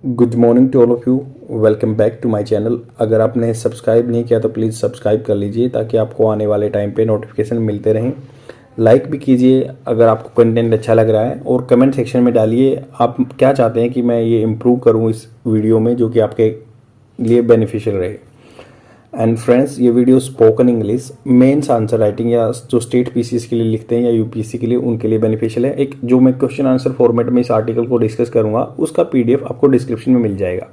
Good morning to all of you. Welcome back to my channel. अगर आपने subscribe नहीं किया तो प्लीज़ सब्सक्राइब कर लीजिए ताकि आपको आने वाले टाइम पे नोटिफिकेशन मिलते रहें। लाइक भी कीजिए अगर आपको कंटेंट अच्छा लग रहा है, और कमेंट सेक्शन में डालिए आप क्या चाहते हैं कि मैं ये इम्प्रूव करूँ इस वीडियो में, जो कि आपके लिए बेनिफिशियल रहे। एंड फ्रेंड्स, ये video spoken English, mains answer writing या जो स्टेट पीसीएस के लिए लिखते हैं या यूपीएससी के लिए, उनके लिए बेनिफिशियल है। एक जो मैं क्वेश्चन आंसर फॉर्मेट में इस आर्टिकल को डिस्कस करूंगा उसका पीडीएफ आपको डिस्क्रिप्शन में मिल जाएगा।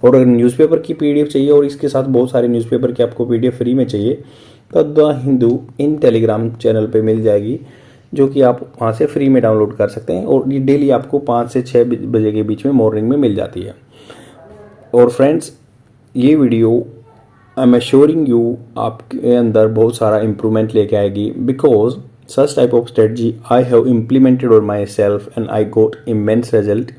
और अगर न्यूज़पेपर की पीडीएफ चाहिए और इसके साथ बहुत सारे न्यूज़पेपर की आपको पीडीएफ फ्री में चाहिए तो the Hindu in Telegram channel पर मिल जाएगी, जो कि आप वहाँ से फ्री में डाउनलोड कर सकते हैं। और ये डेली आपको 5 से 6 बजे के बीच में मॉर्निंग में मिल जाती है। और फ्रेंड्स, ये video I am assuring you आपके अंदर बहुत सारा इम्प्रूवमेंट लेके आएगी, because such type of strategy I have implemented on myself and I got immense result.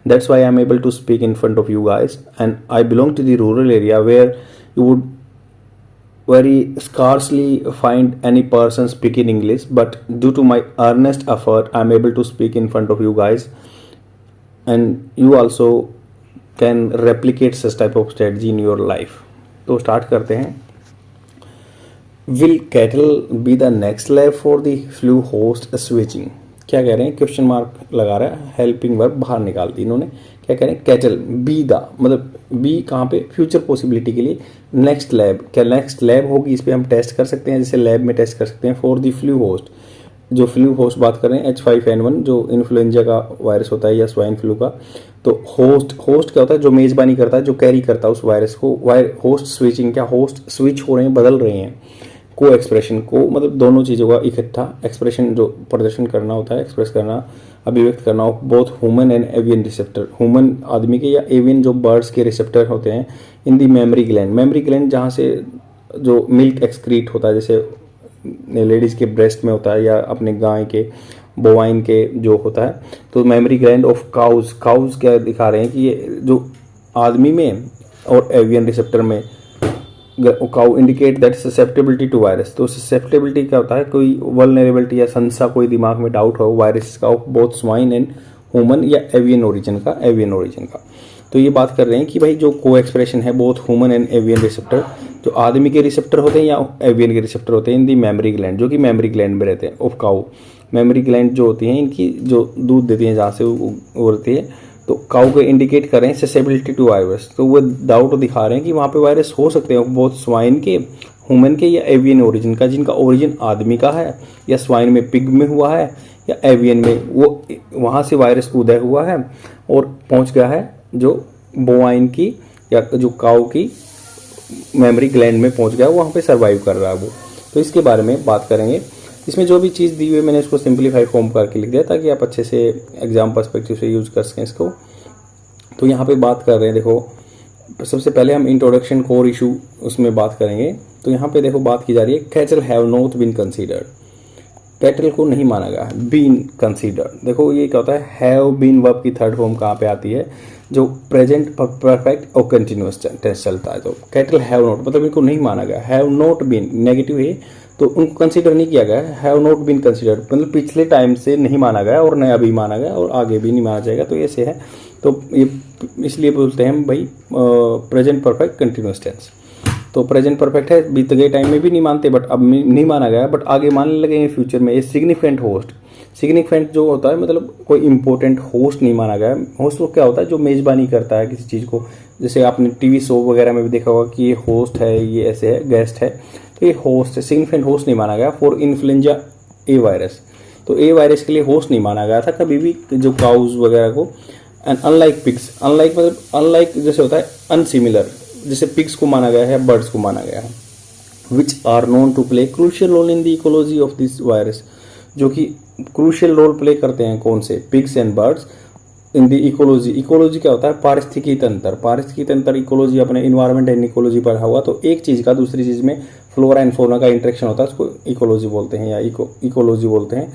That's why I'm able to speak in front of you guys. And I belong to the rural area where you would very scarcely find any person speaking English, but due to my earnest effort I'm able to speak in front of you guys, and you also can replicate such type of strategy in your life. तो start करते हैं। Will cattle be the next lab for the flu host switching? क्या कह रहे हैं? Question mark लगा रहा है, हेल्पिंग वर्ब बाहर निकाल दी इन्होंने। क्या कह रहे हैं? कैटल बी द, मतलब बी कहाँ पे? फ्यूचर पॉसिबिलिटी के लिए नेक्स्ट लैब। क्या नेक्स्ट लैब होगी? इस पर हम टेस्ट कर सकते हैं, जैसे लैब में टेस्ट कर सकते हैं फॉर द फ्लू होस्ट। जो फ्लू होस्ट बात कर रहे हैं H5N1, जो इन्फ्लुएंजा का वायरस होता है या स्वाइन फ्लू का। तो होस्ट क्या होता है? जो मेज़बानी करता है, जो कैरी करता है उस वायरस को। होस्ट स्विचिंग, क्या होस्ट स्विच हो रहे हैं, बदल रहे हैं। को एक्सप्रेशन, को मतलब दोनों चीज़ों का इकट्ठा एक्सप्रेशन, जो प्रदर्शन करना होता है, एक्सप्रेस करना, अभिव्यक्त करना, both human and avian receptor. Human आदमी के या एवियन जो बर्ड्स के रिसेप्टर होते हैं इन दी मेमरी ग्लैंड। मेमरी ग्लैंड जहाँ से जो मिल्क एक्सक्रीट होता है, जैसे लेडीज़ के ब्रेस्ट में होता है या अपने गाय के बोवाइन के जो होता है। तो मेमरी ग्लैंड ऑफ काउज क्या दिखा रहे हैं कि ये जो आदमी में और एवियन रिसेप्टर में, cow indicate that susceptibility to virus. तो ससेप्टेबिलिटी क्या होता है? कोई वल्नरेबिलिटी या संशय, कोई दिमाग में डाउट हो वायरस का, बोथ स्वाइन एंड ह्यूमन या एवियन ओरिजिन का। तो ये बात कर रहे हैं कि भाई जो को एक्सप्रेशन है both human and avian receptor, जो आदमी के रिसेप्टर होते हैं या एवियन के रिसेप्टर होते हैं इन दी मेमरी ग्लैंड, जो कि मेमरी ग्लैंड में रहते हैं ऑफ काउ। मेमरी ग्लैंड जो होती हैं इनकी, जो दूध देती हैं जहाँ से वो रहती है, तो काउ को इंडिकेट कर रहे हैं ससेबिलिटी टू वायरस। तो वो डाउट दिखा रहे हैं कि वहाँ पे वायरस हो सकते हैं बोथ स्वाइन के, ह्यूमन के या एवियन ओरिजिन का, जिनका ओरिजिन आदमी का है या स्वाइन में, पिग में हुआ है या एवियन में, वो वहाँ से वायरस उदय हुआ है और पहुँच गया है जो बोवाइन की या जो काउ की मेमरी ग्लैंड में पहुंच गया, वहाँ पे सर्वाइव कर रहा है वो। तो इसके बारे में बात करेंगे। इसमें जो भी चीज़ दी हुई है मैंने इसको सिंपलीफाई फॉर्म करके लिख दिया ताकि आप अच्छे से एग्जाम पर्सपेक्टिव से यूज कर सकें इसको। तो यहाँ पे बात कर रहे हैं, देखो सबसे पहले हम इंट्रोडक्शन कोर इशू उसमें बात करेंगे। तो यहाँ पे देखो बात की जा रही है cattle have not been considered. Cattle को नहीं माना गया, बीन कंसीडर्ड। देखो ये क्या होता है? हैव बीन वर्ब की थर्ड फॉर्म कहाँ पे आती है? जो प्रेजेंट परफेक्ट और कंटिन्यूअस टेंस चलता है। तो कैटल हैव नॉट मतलब इनको नहीं माना गया। हैव नॉट बीन नेगेटिव है तो उनको कंसीडर नहीं किया गया। हैव नॉट बीन कंसीडर्ड मतलब पिछले टाइम से नहीं माना गया और नया भी माना गया और आगे भी नहीं माना जाएगा। तो ऐसे है। तो ये इसलिए बोलते हैं भाई प्रेजेंट परफेक्ट कंटिन्यूअस टेंस। तो प्रेजेंट परफेक्ट है, बीत गए टाइम में भी नहीं मानते बट अब नहीं माना गया, बट आगे मानने लगेंगे फ्यूचर में। ये सिग्निफिकेंट होस्ट, सिग्निफिकेंट जो होता है मतलब कोई इंपॉर्टेंट होस्ट नहीं माना गया। होस्ट वो क्या होता है? जो मेज़बानी करता है किसी चीज़ को। जैसे आपने टीवी शो वगैरह में भी देखा होगा कि ये होस्ट है, ये ऐसे है, गेस्ट है, तो ये होस्ट है। सिग्निफिकेंट होस्ट नहीं माना गया फॉर इन्फ्लुएंजा ए वायरस। तो ए वायरस के लिए होस्ट नहीं माना गया था कभी भी, जो काउज वगैरह को। एंड अनलाइक पिग्स, अनलाइक मतलब अनलाइक जैसे होता है अनसिमिलर, जैसे पिग्स को माना गया है, बर्ड्स को माना गया है। Which are known to play crucial role in the ecology of this virus, जो कि क्रूशियल रोल प्ले करते हैं। कौन से? Pigs and birds in the ecology. Ecology क्या होता है? पारिस्थितिकी तंत्र। पारिस्थितिकी तंत्र, इकोलॉजी अपने इन्वायरमेंट एंड इकोलॉजी पढ़ा हुआ। तो एक चीज़ का दूसरी चीज़ में फ्लोरा एंड फौना का इंटरेक्शन होता है, उसको इकोलॉजी बोलते हैं या इकोलॉजी बोलते हैं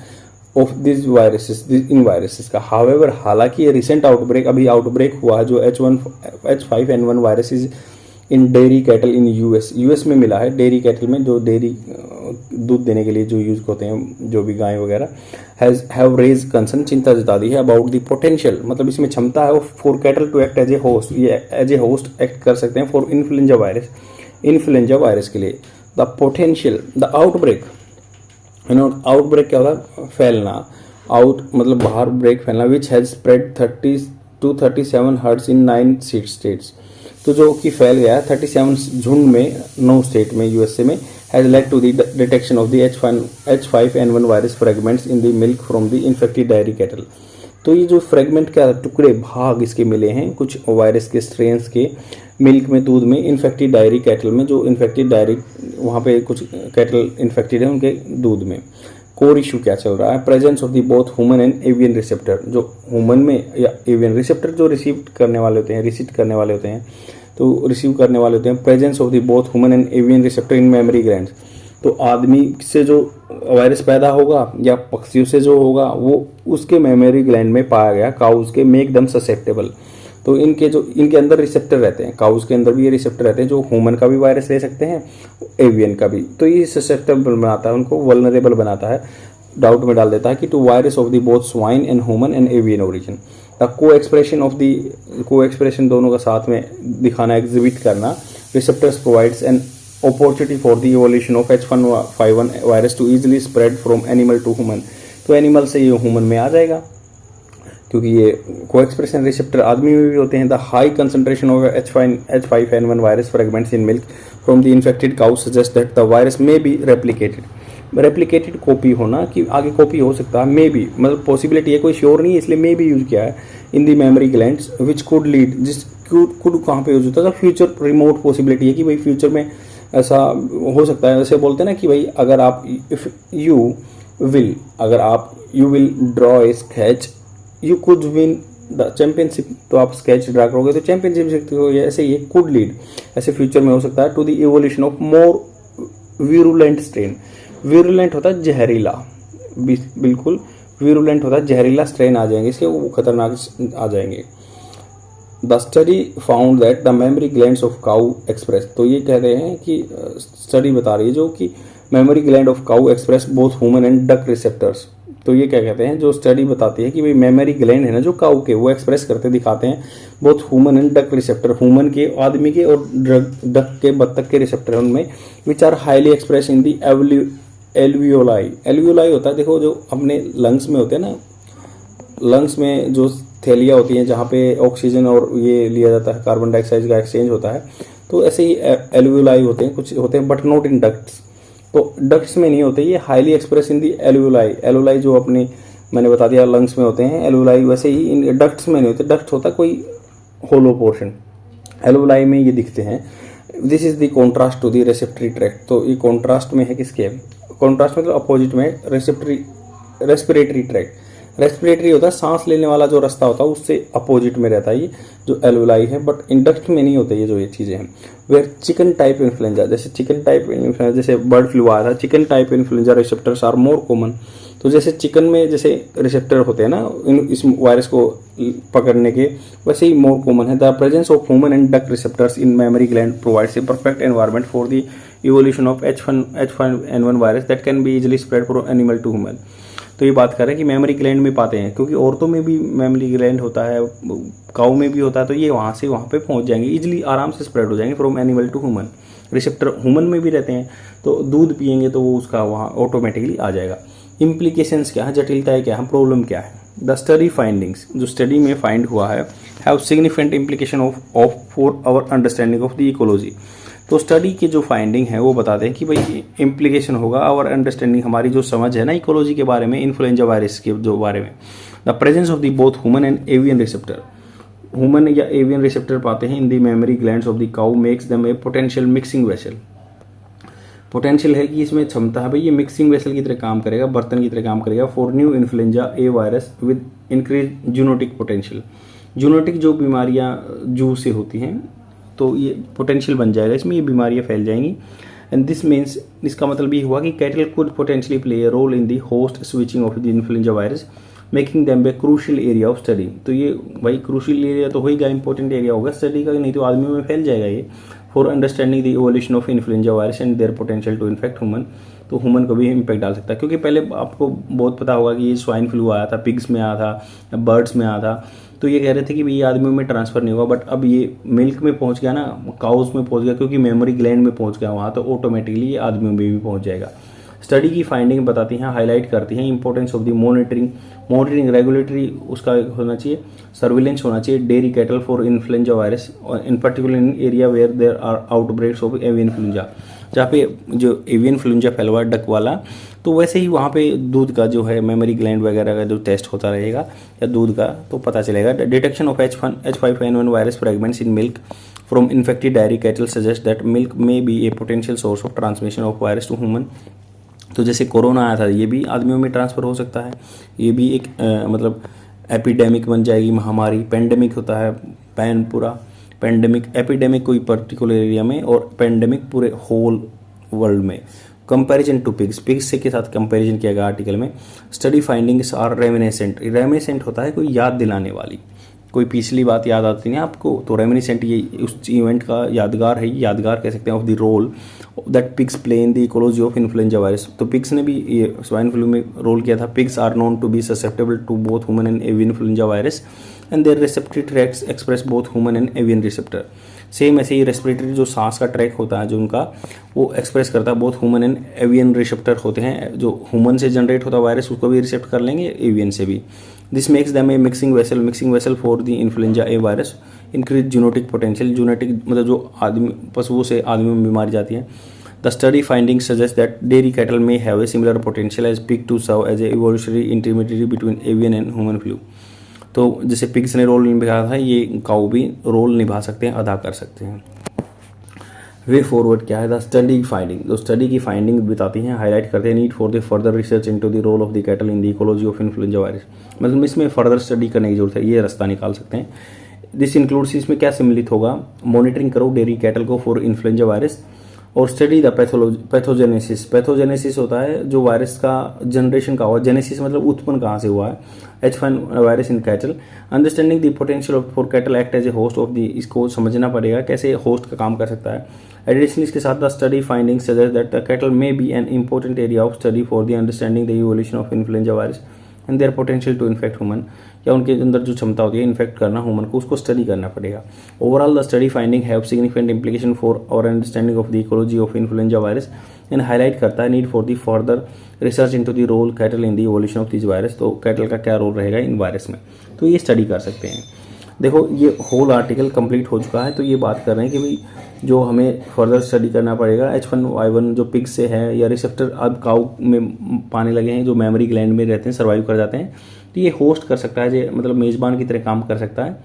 of this viruses, in viruses का। हालांकि ये रिसेंट आउटब्रेक, अभी आउटब्रेक हुआ है जो H5N1 virus is in dairy cattle in US में मिला है। डेयरी कैटल में जो डेयरी दूध देने के लिए जो यूज होते हैं, जो भी गाय वगैरह, हैव रेज कंसर्न, चिंता जता दी है अबाउट द पोटेंशियल, मतलब इसमें क्षमता है for cattle to act as a host, ये एज ए होस्ट एक्ट कर सकते हैं फॉर इन्फ्लुएंजा वायरस के लिए। The potential, the outbreak, outbreak क्या होता है? फैलना, आउट मतलब बाहर, ब्रेक फैलना, which has spread 30 to 37 herds in 9 states, तो जो कि फैल गया है 37 झुंड में 9 स्टेट में यूएसए में, has led to the detection of the H5N1 virus fragments in the milk from the infected dairy cattle. तो ये जो फ्रेगमेंट क्या टुकड़े भाग इसके मिले हैं कुछ वायरस के स्ट्रेन्स के मिल्क में, दूध में, इन्फेक्टेड डायरी कैटल में, जो इन्फेक्टेड डायरी वहाँ पे कुछ कैटल इन्फेक्टेड है उनके दूध में। कोर इशू क्या चल रहा है? Presence of the both human and avian receptor, जो ह्यूमन में या एवियन रिसेप्टर जो रिसीव करने वाले होते हैं, तो रिसीव करने वाले होते हैं। Presence of the both human and avian receptor in mammary glands, तो आदमी से जो वायरस पैदा होगा या पक्षियों से जो होगा वो उसके मेमोरी ग्लैंड में पाया गया, काउज के, मेक दम ससेप्टेबल। तो इनके अंदर रिसेप्टर रहते हैं, काउज के अंदर भी ये रिसेप्टर रहते हैं जो ह्यूमन का भी वायरस ले सकते हैं, एवियन का भी, तो ये ससेप्टेबल बनाता है, उनको वल्नरेबल बनाता है, डाउट में डाल देता है कि to virus of the both swine and human and avian origin. The coexpression दोनों का साथ में दिखाना, एग्जिबिट करना, receptors provides an opportunity for the evolution of H1N1 virus to easily spread from animal to human, तो animal से ये human में आ जाएगा क्योंकि ये को एक्सप्रेशन रिसेप्टर आदमी में भी होते हैं। The high concentration of H5N1 virus fragments in milk from the infected cow suggest that the virus में बी रेप्लिकेटेड कॉपी होना, कि आगे कॉपी हो सकता है, मे बी मतलब पॉसिबिलिटी है, कोई श्योर नहीं है, इसलिए मे बी यूज किया है, in the memory glands which could lead, जिस कुड कहाँ पे यूज होता है? फ्यूचर रिमोट पॉसिबिलिटी है कि भाई फ्यूचर में ऐसा हो सकता है। जैसे बोलते हैं ना कि भाई अगर आप you will draw a sketch you could win the championship, तो आप स्केच ड्रा करोगे तो चैंपियनशिप सकते हो, ऐसे ये कुड लीड, ऐसे फ्यूचर में हो सकता है, to the evolution of more virulent strain. Virulent होता है जहरीला, बिल्कुल वीरुलेंट होता है जहरीला स्ट्रेन आ जाएंगे इसके, वो खतरनाक आ जाएंगे। The study found that the mammary glands of cow express, तो ये कह रहे हैं कि स्टडी बता रही है जो कि memory gland of cow express both human and duck receptors, तो ये क्या कहते हैं, जो स्टडी बताती है कि भाई मेमोरी ग्लैंड है ना जो काउ के, वो एक्सप्रेस करते दिखाते हैं both human and duck receptor, human के, आदमी के, और डक के, बत्तख के रिसेप्टर उनमें, which are highly express in the alveoli. Alveoli होता है देखो जो अपने लंग्स में होते हैं ना, लंग्स में जो थैलियाँ होती हैं जहाँ पे ऑक्सीजन और ये लिया जाता है, कार्बन डाइऑक्साइड का एक्सचेंज होता है, तो ऐसे ही एल्वियोलाई होते हैं, कुछ होते हैं बट नॉट इन डक्ट्स, तो डक्ट्स में नहीं होते, ये highly express in the alveoli. Alveoli जो अपनी मैंने बता दिया लंग्स में होते हैं, एल्वियोलाई वैसे ही इन डक्ट्स में नहीं होते, डक्ट होता कोई होलो पोर्शन, एल्वियोलाई में ये दिखते हैं। This is the contrast to the respiratory tract, तो ये कॉन्ट्रास्ट में है किसके? कॉन्ट्रास्ट मतलब अपोजिट में रेस्पिरेटरी ट्रैक्ट। रेस्पिरेटरी होता है सांस लेने वाला जो रास्ता होता है, उससे अपोजिट में रहता है ये जो एल्वियोलाई है, बट इंडक्ट में नहीं होते ये जो ये चीज़ें हैं। वेयर चिकन टाइप इन्फ्लुएंजा, जैसे चिकन टाइप इन्फ्लुएंजा, जैसे बर्ड फ्लू आया था, chicken type influenza receptors are more common, तो जैसे चिकन में जैसे रिसेप्टर होते हैं ना इस वायरस को पकड़ने के, वैसे ही मोर कॉमन है। The presence of human and duck receptors in mammary gland provides a perfect environment for the evolution of H5N1 virus that can be easily spread from animal to human. तो ये बात कर रहे हैं कि memory gland में पाते हैं, क्योंकि औरतों में भी मेमोरी ग्लैंड होता है, काऊ में भी होता है, तो ये वहाँ से वहाँ पे पहुँच जाएंगे, इजिली आराम से स्प्रेड हो जाएंगे from animal to human. Receptor human में भी रहते हैं, तो दूध पिएंगे तो वो उसका वहाँ ऑटोमेटिकली आ जाएगा। इम्प्लीकेशंस क्या है, जटिलताएं क्या है, प्रॉब्लम क्या है? द स्टडी फाइंडिंग्स, जो स्टडी में फाइंड हुआ है, have significant implication of for our understanding of the ecology. तो स्टडी की जो फाइंडिंग है वो बताते हैं कि भाई इम्प्लीकेशन होगा आवर अंडरस्टैंडिंग, हमारी जो समझ है ना इकोलॉजी के बारे में, इन्फ्लुएंजा वायरस के जो बारे में। The presence of the both human and avian receptor, human या एवियन रिसेप्टर पाते हैं in the mammary glands of the cow makes them A potential mixing vessel. Potential है कि इसमें क्षमता है भाई ये मिक्सिंग वेसल की तरह काम करेगा, बर्तन की तरह काम करेगा for new influenza A virus with increase zoonotic potential. Zoonotic जो बीमारियां जू से होती हैं तो ये पोटेंशियल बन जाएगा, इसमें ये बीमारियां फैल जाएंगी। एंड दिस मीन्स, इसका मतलब ये हुआ कि cattle could potentially play a role in the host switching of the influenza virus. Making them a crucial area of study. तो ये भाई क्रूशियल एरिया तो होगा, इंपॉर्टेंट एरिया होगा स्टडी का, नहीं तो आदमियों में फैल जाएगा ये। For understanding the evolution of influenza virus and their potential to infect human, तो ह्यूमन को भी इम्पैक्ट डाल सकता है। क्योंकि पहले आपको बहुत पता होगा कि ये स्वाइन फ्लू आया था, पिग्स में आया था, बर्ड्स में आया था, तो ये कह रहे थे कि ये आदमियों में ट्रांसफर नहीं होगा, बट अब ये मिल्क में पहुंच गया ना, काउस में पहुंच गया, क्योंकि मेमोरी ग्लैंड में पहुंच गया वहाँ, तो ऑटोमेटिकली ये आदमियों में भी पहुंच जाएगा। स्टडी की फाइंडिंग बताती हैं, हाईलाइट करती हैं importance of the monitoring regulatory उसका होना चाहिए, सर्विलेंस होना चाहिए dairy cattle for influenza virus, in particular in area where there are outbreaks of avian influenza, जहाँ पे जो एवियन इन्फ्लुएंजा फैला हुआ है डक वाला, तो वैसे ही वहाँ पे दूध का जो है मेमोरी ग्लैंड वगैरह का जो टेस्ट होता रहेगा या दूध का, तो पता चलेगा। Detection of H5N1 virus fragments in milk from infected dairy cattle suggest that milk may be a potential source of transmission of virus to human. तो जैसे कोरोना आया था, ये भी आदमियों में ट्रांसफ़र हो सकता है, ये भी एक मतलब एपिडेमिक बन जाएगी, महामारी। पेंडेमिक होता है, पूरा पेंडेमिक, एपिडेमिक कोई पर्टिकुलर एरिया में, और पेंडेमिक पूरे होल वर्ल्ड में। कंपैरिजन टू पिग्स से के साथ कंपैरिजन किया गया आर्टिकल में। स्टडी फाइंडिंग्स आर रेमिनेसेंट होता है कोई याद दिलाने वाली, कोई पिछली बात याद आती है आपको, तो रेमिनेसेंट ये उस इवेंट का यादगार है, यादगार कह सकते हैं, of the role that pigs play in the ecology of influenza virus. तो पिग्स ने भी ये स्वाइन फ्लू में रोल किया था। Pigs are known to be susceptible to both human and avian influenza virus and their respiratory tracts express both human and avian receptor. Same ऐसे ही respiratory जो सांस का ट्रैक होता है जो उनका, वो एक्सप्रेस करता है both human and avian receptor होते हैं। जो ह्यूमन से जनरेट होता है वायरस उसको भी रिसेप्ट कर लेंगे, एवियन से भी। This makes them A mixing vessel for the influenza A virus, increase genetic potential. Genetic मतलब जो आदमी पशुओं से आदमियों में बीमारी जाती है। The study finding suggest that dairy cattle may have a similar potential as pig to serve as a evolutionary intermediate between avian and human flu. तो जैसे पिग्स ने रोल निभाया था, ये काऊ भी रोल निभा सकते हैं, अदा कर सकते हैं। वे फॉरवर्ड क्या है, द स्टडी फाइंडिंग, जो स्टडी की फाइंडिंग बताती हैं, हाईलाइट करते हैं need for the further research into the role of the cattle in the ecology of influenza virus. मतलब इसमें फर्दर स्टडी करने की जरूरत है, ये रास्ता निकाल सकते हैं। दिस इंक्लूड्स, इसमें क्या सम्मिलित होगा, मॉनिटरिंग करो डेयरी कैटल को फॉर इन्फ्लुएंजा वायरस, और स्टडी द पैथोजेनेसिस। पैथोजेनेसिस होता है जो वायरस का जनरेशन का हुआ, जेनेसिस मतलब उत्पन्न कहाँ से हुआ है, H1 virus in cattle. Understanding the potential for cattle act as a host of the, इसको समझना पड़ेगा कैसे होस्ट का काम कर सकता है। एडिशनली इसके साथ the study finding suggest that the cattle may be an important area of study for the understanding the evolution of influenza virus and their potential to infect human, या उनके अंदर जो क्षमता होती है इन्फेक्ट करना ह्यूमन को, उसको स्टडी करना पड़ेगा। Overall the study finding have significant implication for our understanding of the ecology of influenza virus and highlight करता है need for the further research into the role cattle in the evolution of this virus. तो cattle का क्या role रहेगा इन virus में, तो ये study कर सकते हैं। देखो ये होल आर्टिकल कंप्लीट हो चुका है, तो ये बात कर रहे हैं कि भाई जो हमें फर्दर स्टडी करना पड़ेगा H1Y1 जो पिग से है, या रिसेप्टर अब काऊ में पाने लगे हैं जो मेमोरी ग्लैंड में रहते हैं, सर्वाइव कर जाते हैं, तो ये होस्ट कर सकता है, मतलब मेज़बान की तरह काम कर सकता है,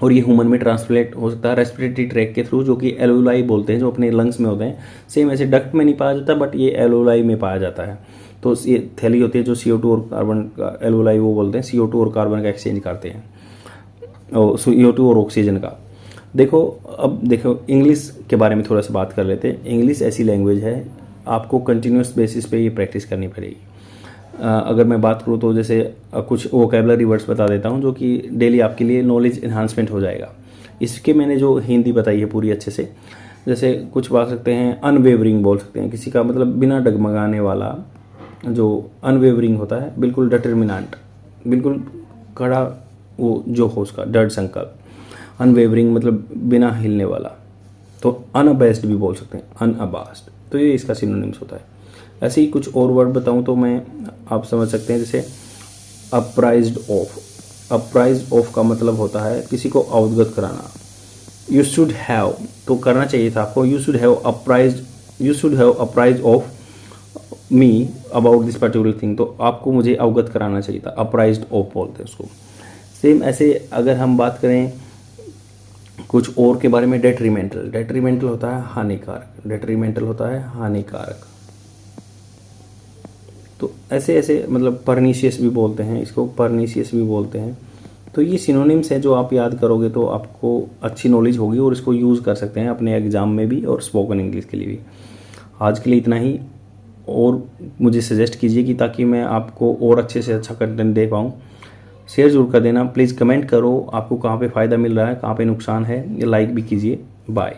और ये ह्यूमन में ट्रांसलेट हो सकता है रेस्पिरेटरी ट्रैक के थ्रू, जो कि एलोलाई बोलते हैं, जो अपने लंग्स में होते हैं। सेम ऐसे डक्ट में नहीं पाया जाता, बट ये एलोलाई में पाया जाता है। तो ये थैली होती है जो CO2 और कार्बन का, एलोलाई वो बोलते हैं, CO2 और कार्बन का एक्सचेंज करते हैं, और CO2 और ऑक्सीजन का। देखो अब देखो इंग्लिश के बारे में थोड़ा सा बात कर लेते हैं। इंग्लिश ऐसी लैंग्वेज है, आपको कंटिन्यूस बेसिस पे ये प्रैक्टिस करनी पड़ेगी। अगर मैं बात करूँ तो जैसे कुछ वोकेबलरी वर्ड्स बता देता हूँ जो कि डेली आपके लिए नॉलेज इन्हांसमेंट हो जाएगा। इसके मैंने जो हिंदी बताई है पूरी अच्छे से, जैसे कुछ बोल सकते हैं अनवेवरिंग बोल सकते हैं, किसी का मतलब बिना डगमगाने वाला, जो अनवेवरिंग होता है, बिल्कुल डिटरमिनेंट, बिल्कुल खड़ा वो जो हो उसका दृढ़ संकल्प। अनवेवरिंग मतलब बिना हिलने वाला। तो अनअबेस्ड भी बोल सकते हैं, अनअबास्ड, तो ये इसका सिनोनिम्स होता है। ऐसे ही कुछ और वर्ड बताऊं तो मैं आप समझ सकते हैं, जैसे अप्राइज्ड ऑफ। अप्राइज्ड ऑफ का मतलब होता है किसी को अवगत कराना। यू शुड हैव, तो करना चाहिए था आपको, you should have apprised of me about this particular thing, तो आपको मुझे अवगत कराना चाहिए था, अप्राइज्ड ऑफ बोलते हैं उसको। सेम ऐसे अगर हम बात करें कुछ और के बारे में, डेट्रीमेंटल होता है हानिकारक, डेट्रीमेंटल होता है हानिकारक। तो ऐसे ऐसे मतलब परनीशियस भी बोलते हैं इसको, परनीशियस भी बोलते हैं। तो ये सिनोनिम्स हैं जो आप याद करोगे तो आपको अच्छी नॉलेज होगी और इसको यूज़ कर सकते हैं अपने एग्जाम में भी और स्पोकन इंग्लिश के लिए भी। आज के लिए इतना ही। और मुझे सजेस्ट कीजिए कि ताकि मैं आपको और अच्छे से अच्छा कंटेंट दे पाऊँ। शेयर ज़रूर कर देना, प्लीज़ कमेंट करो आपको कहाँ पे फ़ायदा मिल रहा है, कहाँ पे नुकसान है, ये लाइक भी कीजिए। बाय।